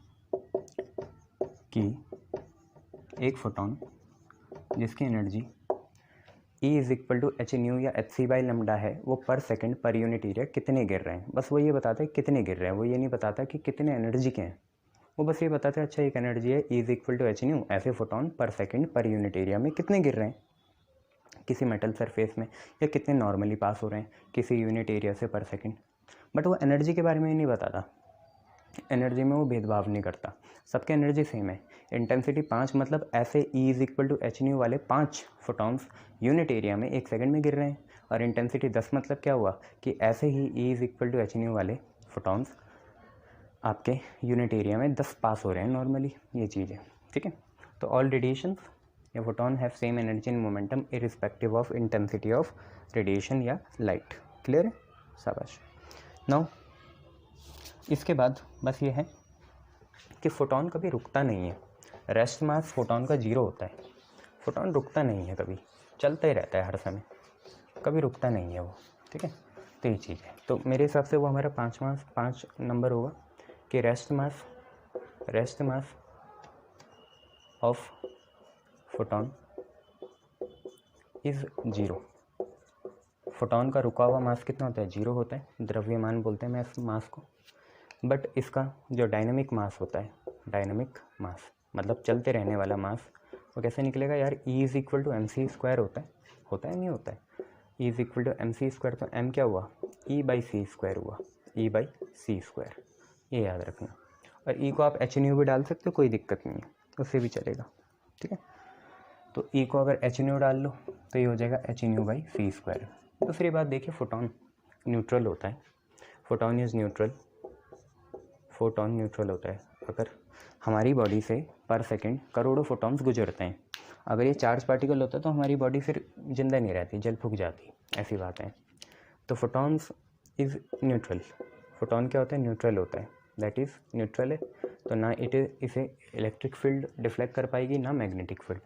Speaker 1: कि एक फोटोन जिसकी energy E is equal to h nu या HC बाई लैम्डा है, वो पर सेकंड पर यूनिट एरिया कितने गिर रहे हैं, बस वो ये बताता है कितने गिर रहे हैं। वो ये नहीं बताता कि कितने एनर्जी के हैं, वो बस ये बताता है अच्छा एक एनर्जी है E is equal to h nu, ऐसे फोटोन पर सेकंड पर यूनिट एरिया में कितने गिर रहे हैं। किसी मेटल सरफेस में, या कितने नॉर्मली पास हो रहे हैं किसी यूनिट एरिया से पर सेकंड। बट वो एनर्जी के बारे में ही नहीं बताता, एनर्जी में वो भेदभाव नहीं करता, सबके एनर्जी सेम है। इंटेंसिटी 5 मतलब ऐसे E is equal to h nu वाले 5 फोटॉन्स यूनिट एरिया में 1 सेकंड में गिर रहे हैं। और इंटेंसिटी 10 मतलब क्या हुआ कि ऐसे ही E is equal to h nu वाले फोटॉन्स आपके यूनिट एरिया में 10 पास हो रहे हैं नॉर्मली, ये चीज़ है, ठीक है। तो ऑल रेडिएशंस या photon have same energy and momentum irrespective of intensity of radiation या लाइट। क्लियर है, शाबाश। नाउ इसके बाद बस ये है कि फोटॉन कभी रुकता नहीं है, रेस्ट मास फोटॉन का 0 होता है। फोटॉन रुकता नहीं है, कभी चलता ही रहता है हर समय, कभी रुकता नहीं है वो, ठीक है। तो ये चीज़ है, तो मेरे हिसाब से वो हमारा 5 नंबर होगा कि rest mass of photon is 0। Photon का रुका हुआ मास कितना होता है, 0 होता है, द्रव्यमान बोलते हैं मैं इस मास को। बट इसका जो डायनामिक मास होता है, डायनामिक मास मतलब चलते रहने वाला मास, वो कैसे निकलेगा यार, E is equal to MC square होता है नहीं होता है। E is equal to MC square, तो M क्या हुआ, E बाई C स्क्वायर हुआ, E बाई C स्क्वायर, ये याद रखना। और E को आप एच न्यू भी डाल सकते हो, कोई दिक्कत नहीं है, उससे भी चलेगा, ठीक है। तो E को अगर एच न्यू डाल लो तो ये हो जाएगा H new by C square. दूसरी बात देखिए, फोटॉन न्यूट्रल होता है, photon is neutral, photon neutral होता है। अगर हमारी बॉडी से पर सेकंड करोड़ों फोटॉन्स गुजरते हैं, अगर ये चार्ज पार्टिकल होता तो हमारी बॉडी फिर जिंदा नहीं रहती, जल फूक जाती, ऐसी बात है। तो फोटॉन्स इज़ न्यूट्रल, फोटॉन क्या होता है, न्यूट्रल होता है, दैट इज़ न्यूट्रल है। तो ना इसे इलेक्ट्रिक फील्ड डिफ्लेक्ट कर पाएगी, ना magnetic field,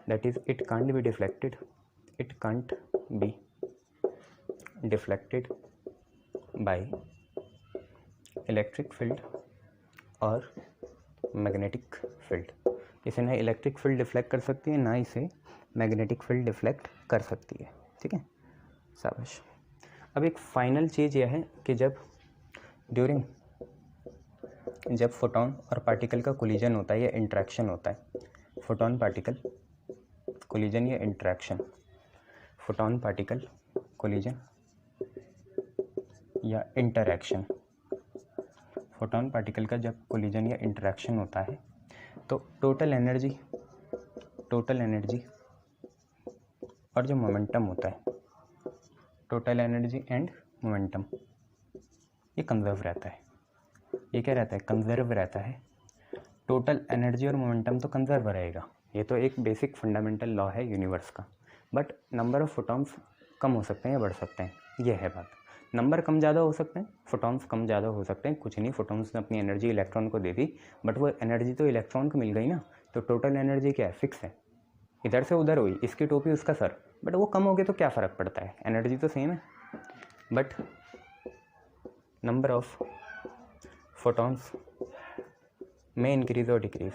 Speaker 1: that is it can't be deflected, it can't be deflected by electric field और मैग्नेटिक फील्ड। इसे ना इलेक्ट्रिक फील्ड डिफ्लेक्ट कर सकती है, ना इसे मैग्नेटिक फील्ड डिफ्लेक्ट कर सकती है, ठीक है, शाबाश। अब एक फाइनल चीज़ यह है कि जब फोटॉन और पार्टिकल का कोलिजन होता है या इंटरेक्शन होता है, फोटॉन पार्टिकल कोलिजन या इंटरेक्शन, फोटॉन पार्टिकल कोलिजन या इंटरेक्शन, फोटॉन पार्टिकल का जब कोलिजन या इंटरेक्शन होता है तो टोटल एनर्जी और जो मोमेंटम होता है, टोटल एनर्जी एंड मोमेंटम, ये कंजर्व रहता है। ये क्या रहता है, कंजर्व रहता है। टोटल एनर्जी और मोमेंटम तो कंजर्व रहेगा, ये तो एक बेसिक फंडामेंटल लॉ है यूनिवर्स का। बट नंबर ऑफ फोटॉन्स कम हो सकते हैं या बढ़ सकते हैं, ये है बात। नंबर कम ज़्यादा हो सकते हैं, फोटॉन्स कम ज़्यादा हो सकते हैं, कुछ नहीं, फोटॉन्स ने अपनी एनर्जी इलेक्ट्रॉन को दे दी, बट वो एनर्जी तो इलेक्ट्रॉन को मिल गई ना, तो टोटल एनर्जी क्या है, फिक्स है, इधर से उधर हुई, इसकी टोपी उसका सर, बट वो कम हो गए तो क्या फ़र्क पड़ता है, एनर्जी तो सेम है। बट नंबर ऑफ फोटॉन्स में इंक्रीज और डिक्रीज,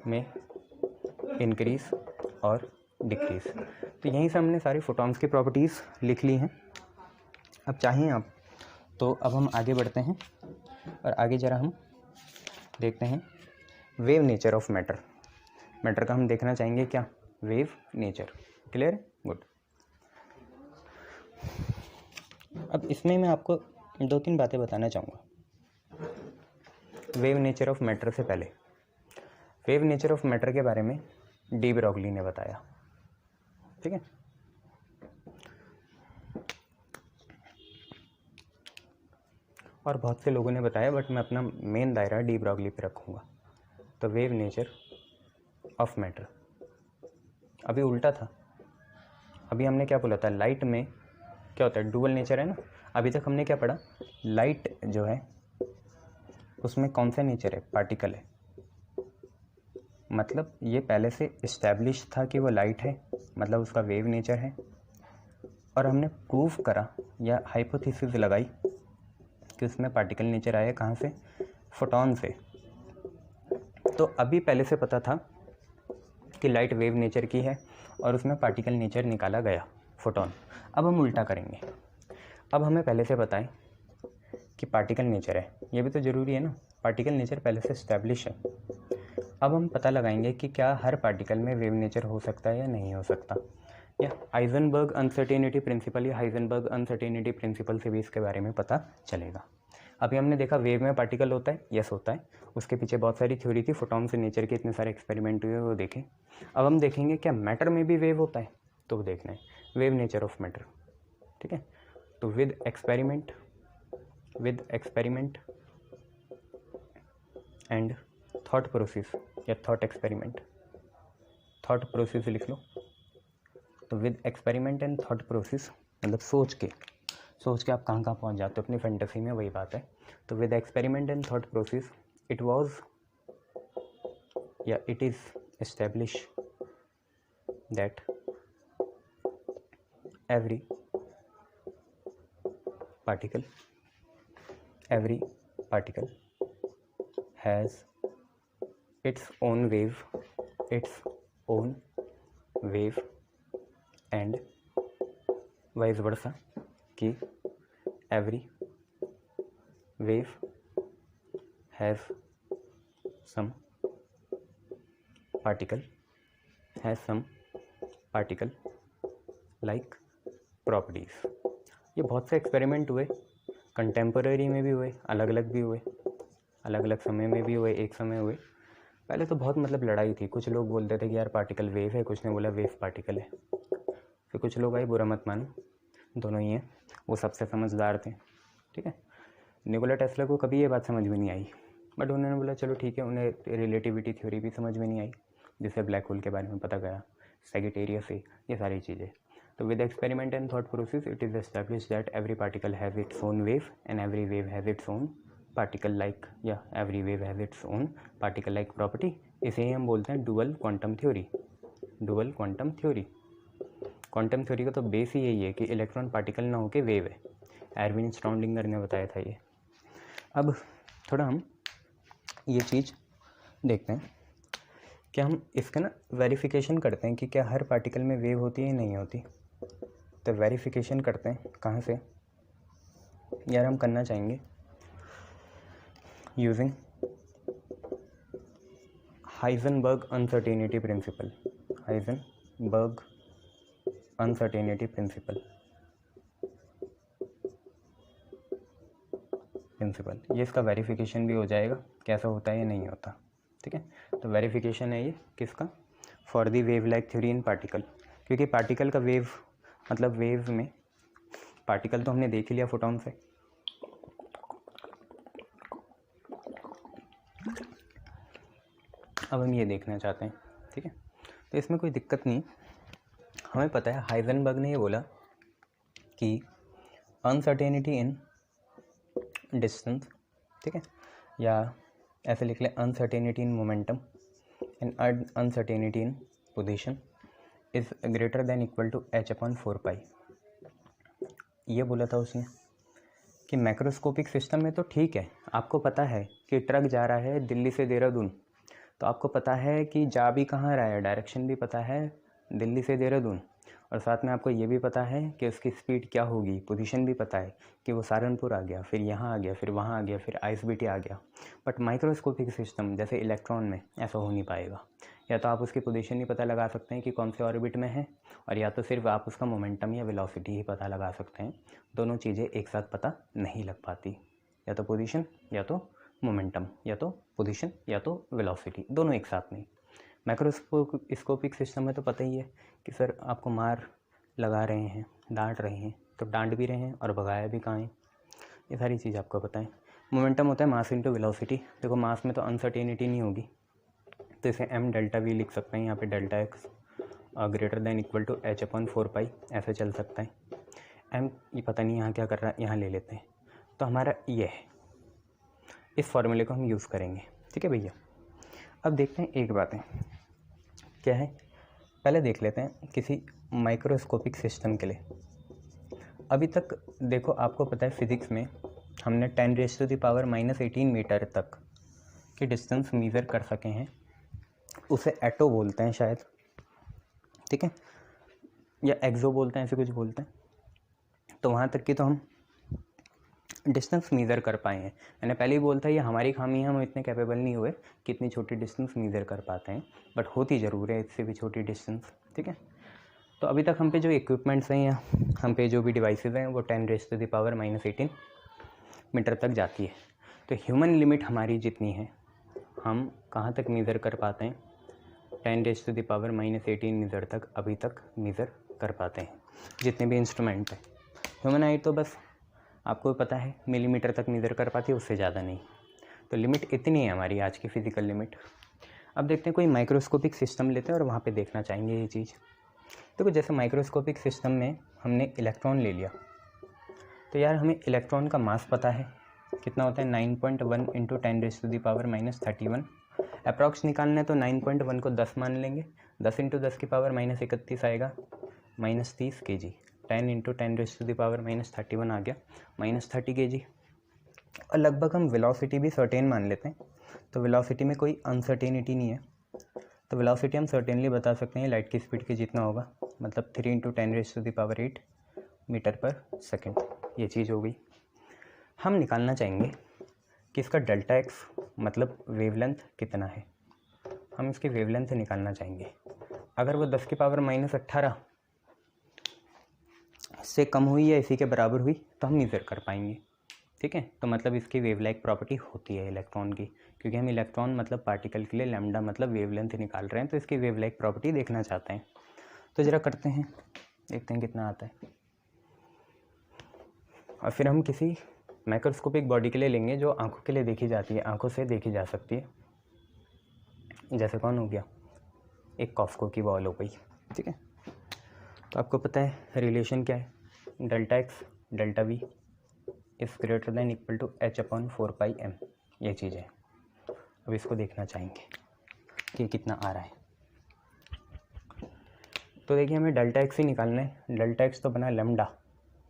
Speaker 1: में इंक्रीज और डिक्रीज। तो यहीं से हमने सारी फोटॉन्स की प्रॉपर्टीज़ लिख ली हैं। अब चाहें आप तो अब हम आगे बढ़ते हैं और आगे ज़रा हम देखते हैं वेव नेचर ऑफ मैटर का हम देखना चाहेंगे क्या, वेव नेचर। Clear, good. अब इसमें मैं आपको 2-3 बातें बताना चाहूँगा वेव नेचर ऑफ मैटर से पहले। वेव नेचर ऑफ मैटर के बारे में डी ब्रॉगली ने बताया, ठीक है। और बहुत से लोगों ने बताया, बट मैं अपना मेन दायरा डी ब्रॉगली पे रखूँगा। तो वेव नेचर ऑफ मैटर, अभी उल्टा था, अभी हमने क्या बोला था, लाइट में क्या होता है, डुअल नेचर है ना। अभी तक हमने क्या पढ़ा, लाइट जो है उसमें कौन सा नेचर है, पार्टिकल है, मतलब ये पहले से इस्टेब्लिश था कि वो लाइट है, मतलब उसका वेव नेचर है। और हमने प्रूव करा या हाइपोथेसिस लगाई कि उसमें पार्टिकल नेचर आया कहाँ से, फोटॉन से। तो अभी पहले से पता था कि लाइट वेव नेचर की है और उसमें पार्टिकल नेचर निकाला गया, फोटॉन। अब हम उल्टा करेंगे, अब हमें पहले से पता है कि पार्टिकल नेचर है, ये भी तो ज़रूरी है ना, पार्टिकल नेचर पहले से इस्टेब्लिश है। अब हम पता लगाएंगे कि क्या हर पार्टिकल में वेव नेचर हो सकता है या नहीं हो सकता। या हाइजेनबर्ग अनसर्टेनिटी प्रिंसिपल या हाइजेनबर्ग अनसर्टेनिटी प्रिंसिपल से भी इसके बारे में पता चलेगा। अभी हमने देखा वेव में पार्टिकल होता है, यस होता है, उसके पीछे बहुत सारी थ्योरी थी, फोटॉन से नेचर के इतने सारे एक्सपेरिमेंट हुए वो देखें। अब हम देखेंगे क्या मैटर में भी वेव होता है, तो वो देखना है वेव नेचर ऑफ मैटर, ठीक है। तो with experiment and thought process या थॉट एक्सपेरिमेंट, थॉट प्रोसेस लिख लो। तो with experiment and thought process मतलब सोच के आप कहाँ पहुँच जाते हो अपनी फैंटेसी में, वही बात है। तो with experiment and thought process it was या it is establish that every particle has its own wave and vice versa, कि every wave has some particle like properties. ये बहुत से एक्सपेरिमेंट हुए, कंटेम्पररी में भी हुए, अलग अलग भी हुए, अलग अलग समय में भी हुए, एक समय हुए। पहले तो बहुत मतलब लड़ाई थी, कुछ लोग बोलते थे कि यार पार्टिकल वेव है, कुछ ने बोला वेव पार्टिकल है। फिर कुछ लोग आए, बुरा मत मानो, दोनों ही हैं, वो सबसे समझदार थे, ठीक है। निकोला टेस्ला को कभी ये बात समझ में नहीं आई, बट उन्होंने बोला चलो ठीक है, उन्हें रिलेटिविटी थ्योरी भी समझ में नहीं आई, जिससे ब्लैक होल के बारे में पता गया, सैजिटेरियस से, ये सारी चीज़ें। तो with experiment and thought process it is established that every particle has its own wave and every wave has its own particle like every wave has its own particle like property। इसे ही हम बोलते हैं dual quantum theory. Quantum theory का तो base ही यही है कि electron particle ना होके वेव है। एरविन स्टाउडिंगर ने बताया था ये। अब थोड़ा हम ये चीज़ देखते हैं कि हम इसका ना वेरिफिकेशन करते हैं कि क्या हर पार्टिकल में वेव होती है या नहीं होती। तो वेरिफिकेशन करते हैं कहाँ से यार, हम करना चाहेंगे यूजिंग हाइजेनबर्ग अनसर्टेनिटी प्रिंसिपल। ये इसका वेरिफिकेशन भी हो जाएगा कैसा होता है या नहीं होता, ठीक है। तो वेरिफिकेशन है ये किसका, for the wave like theory in particle, क्योंकि पार्टिकल का वेव मतलब वेव में पार्टिकल तो हमने देख ही लिया फोटॉन से, अब हम ये देखना चाहते हैं, ठीक है। तो इसमें कोई दिक्कत नहीं, हमें पता है हाइजेनबर्ग ने ये बोला कि अनसर्टेनिटी इन डिस्टेंस, ठीक है, या ऐसे लिख लें uncertainty in momentum and uncertainty in position is greater than equal to h/4π। ये बोला था उसने कि मैक्रोस्कोपिक सिस्टम में तो ठीक है, आपको पता है कि ट्रक जा रहा है दिल्ली से देहरादून, तो आपको पता है कि जा भी कहाँ रहा है, डायरेक्शन भी पता है दिल्ली से देहरादून, और साथ में आपको ये भी पता है कि उसकी स्पीड क्या होगी, पोजीशन भी पता है कि वो सहारनपुर आ गया, फिर यहाँ आ गया, फिर वहाँ आ गया, फिर आईएसबीटी आ गया। बट माइक्रोस्कोपिक सिस्टम जैसे इलेक्ट्रॉन में ऐसा हो नहीं पाएगा, या तो आप उसकी पोजीशन ही पता लगा सकते हैं कि कौन से ऑर्बिट में है, और या तो सिर्फ आप उसका मोमेंटम या वेलोसिटी ही पता लगा सकते हैं। दोनों चीज़ें एक साथ पता नहीं लग पाती, या तो पोजीशन या तो मोमेंटम, या तो पोजीशन या तो वेलोसिटी, दोनों एक साथ नहीं। मैक्रोस्कोपिक सिस्टम में तो पता ही है कि सर आपको मार लगा रहे हैं, डांट रहे हैं, तो डांट भी रहे हैं और भगाया भी कहाँ है, ये सारी चीज़ आपको पता है। मोमेंटम होता है मास इंटू वेलोसिटी। देखो मास में तो अनसर्टेनिटी नहीं होगी, तो इसे m डेल्टा वी लिख सकते हैं, यहाँ पे delta x greater than equal to h/4π ऐसे चल सकता है। m ये पता नहीं यहाँ क्या कर रहा है, यहाँ ले लेते हैं, तो हमारा ये है, इस फॉर्मूले को हम यूज़ करेंगे, ठीक है भैया। अब देखते हैं एक बात है, क्या है, पहले देख लेते हैं किसी माइक्रोस्कोपिक सिस्टम के लिए। अभी तक देखो आपको पता है फिज़िक्स में हमने 10⁻⁻18 मीटर तक की डिस्टेंस मेज़र कर सके हैं, उसे एटो बोलते हैं शायद, ठीक है, या एक्सो बोलते हैं, ऐसे कुछ बोलते हैं। तो वहाँ तक की तो हम डिस्टेंस मेज़र कर पाए हैं। मैंने पहले ही बोलता ये हमारी खामी है, हम इतने कैपेबल नहीं हुए कि इतनी छोटी डिस्टेंस मेज़र कर पाते हैं, बट होती ज़रूर है इससे भी छोटी डिस्टेंस, ठीक है। तो अभी तक हम पे जो इक्विपमेंट्स हैं या हम पे जो भी डिवाइसेस हैं वो 10⁻⁻18 मीटर तक जाती है। तो ह्यूमन लिमिट हमारी जितनी है हम कहाँ तक मेज़र कर पाते हैं, 10⁻⁻18 मीटर तक अभी तक मेज़र कर पाते हैं जितने भी इंस्ट्रूमेंट हैं। ह्यूमन आई तो बस आपको पता है मिलीमीटर तक मेज़र कर पाती है, उससे ज़्यादा नहीं। तो लिमिट इतनी है हमारी आज की फ़िज़िकल लिमिट। अब देखते हैं कोई माइक्रोस्कोपिक सिस्टम लेते हैं और वहाँ पे देखना चाहेंगे ये चीज़। देखो जैसे माइक्रोस्कोपिक सिस्टम में हमने इलेक्ट्रॉन ले लिया, तो यार हमें इलेक्ट्रॉन का मास पता है कितना होता है, 9.1 × 10⁻31 अप्रॉक्स निकालना है। तो 9.1 को 10 मान लेंगे, 10 × 10⁻31 आएगा -30 kg। 10 × 10⁻31 आ गया -30 kg। और लगभग हम वेलोसिटी भी सर्टेन मान लेते हैं, तो वेलोसिटी में कोई अनसर्टेनिटी नहीं है। तो वेलोसिटी हम सर्टेनली बता सकते हैं लाइट की स्पीड के जितना होगा, मतलब 3 × 10⁸ मीटर पर सेकेंड। ये चीज़ हो गई। हम निकालना चाहेंगे कि इसका डेल्टा एक्स मतलब वेवलेंथ कितना है। हम इसकी वेवलेंथ निकालना चाहेंगे। अगर वो 10⁻−18 से कम हुई या इसी के बराबर हुई तो हम मेज़र कर पाएंगे। ठीक है, तो मतलब इसकी वेव लाइक प्रॉपर्टी होती है इलेक्ट्रॉन की, क्योंकि हम इलेक्ट्रॉन मतलब पार्टिकल के लिए लैम्डा मतलब वेवलेंथ निकाल रहे हैं, तो इसकी वेव लाइक प्रॉपर्टी देखना चाहते हैं। तो ज़रा करते हैं, देखते हैं कितना आता है। और फिर हम किसी माइक्रोस्कोपिक बॉडी के लिए लेंगे जो आंखों के लिए देखी जाती है, आंखों से देखी जा सकती है। जैसे कौन हो गया, एक कॉस्को की बॉल हो गई। ठीक है, तो आपको पता है रिलेशन क्या है, delta x delta v is greater than equal to h/4πm। ये चीज़ है। अब इसको देखना चाहेंगे कि कितना आ रहा है। तो देखिए हमें डेल्टा एक्स ही निकालना है। डेल्टा एक्स तो बना लैम्डा,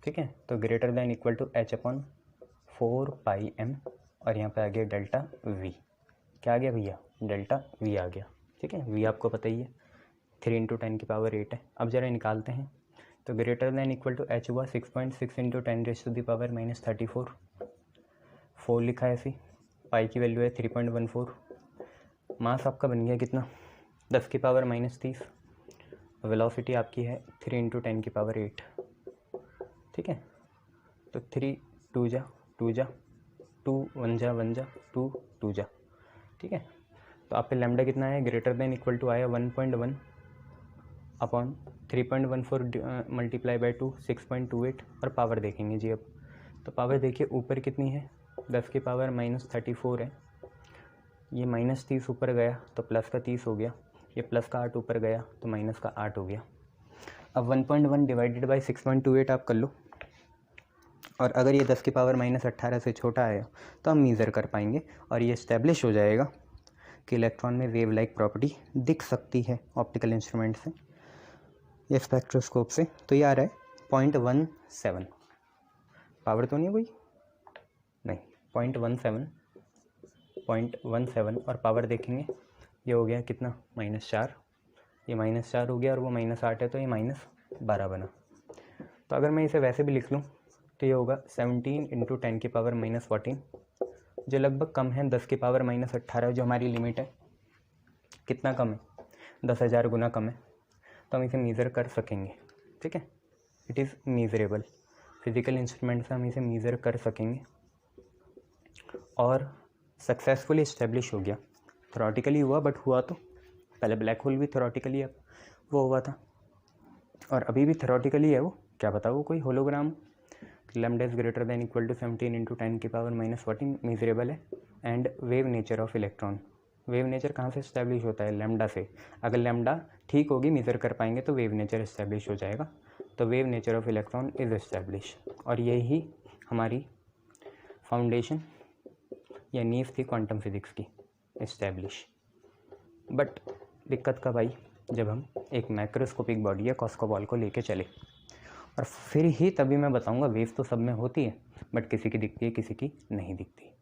Speaker 1: ठीक है, तो greater than equal to h/4πm। और यहाँ पे आ गया डेल्टा वी। क्या आ गया भैया, डेल्टा वी आ गया। ठीक है, वी आपको पता ही है 3 × 10⁸ है। अब ज़रा निकालते हैं, तो greater than equal to h हुआ 6.6 × 10⁻34। 4 लिखा है ऐसी, पाई की वैल्यू है 3.14। मास आपका बन गया कितना, 10⁻−30। वेलोसिटी आपकी है 3 × 10⁸। ठीक है, तो 3 2 जा 2 जा 2 1 जा 1 जा 2 2 जा। ठीक है, तो आप पे लैम्डा कितना है, ग्रेटर देन इक्वल टू आया 1.1 अपॉन 3.14 मल्टीप्लाई बाई 2 6.28। और पावर देखेंगे जी। अब तो पावर देखिए ऊपर कितनी है, 10⁻−34 है। ये -30 ऊपर गया तो प्लस का 30 हो गया, ये प्लस का 8 ऊपर गया तो माइनस का 8 हो गया। अब 1.1 डिवाइडेड बाई 6.28 आप कर लो, और अगर ये 10⁻−18 से छोटा आया तो हम मेज़र कर पाएंगे और ये इस्टेब्लिश हो जाएगा कि इलेक्ट्रॉन में वेव लाइक प्रॉपर्टी दिख सकती है ऑप्टिकल इंस्ट्रूमेंट से या स्पेक्ट्रोस्कोप से। तो ये आ रहा है 0.17। पावर तो नहीं कोई, नहीं 0.17 और पावर देखेंगे ये हो गया कितना, -4। ये -4 हो गया और वो -8 है तो ये -12 बना। तो अगर मैं इसे वैसे भी लिख लूँ तो ये होगा 17 × 10⁻14, जो लगभग कम है 10⁻−18 जो हमारी लिमिट है। कितना कम है, 10,000 गुना कम है। तो हम इसे मेज़र कर सकेंगे। ठीक है, it is measurable. Physical instrument से हम इसे मेज़र कर सकेंगे और सक्सेसफुली इस्टेब्लिश हो गया। थ्योरेटिकली हुआ बट हुआ तो, पहले ब्लैक होल भी थ्योरेटिकली अब वो हुआ था और अभी भी थ्योरेटिकली है वो, क्या पता वो कोई hologram. Lambda is greater than equal to 17 × 10⁻14 measurable है। And wave nature of electron, wave nature कहाँ से इस्टेब्लिश होता है, लैम्डा से। अगर लैम्डा ठीक होगी, मेज़र कर पाएंगे तो वेव नेचर इस्टेब्लिश हो जाएगा। तो wave nature of electron is establish, और यही हमारी फाउंडेशन या नींव थी क्वांटम फिज़िक्स की, इस्टेब्लिश। बट दिक्कत कब आई, जब हम एक माइक्रोस्कोपिक बॉडी या कॉस्को बॉल को लेके चले, और फिर ही तभी मैं बताऊंगा वेव तो सब में होती है बट किसी की दिखती है किसी की नहीं दिखती।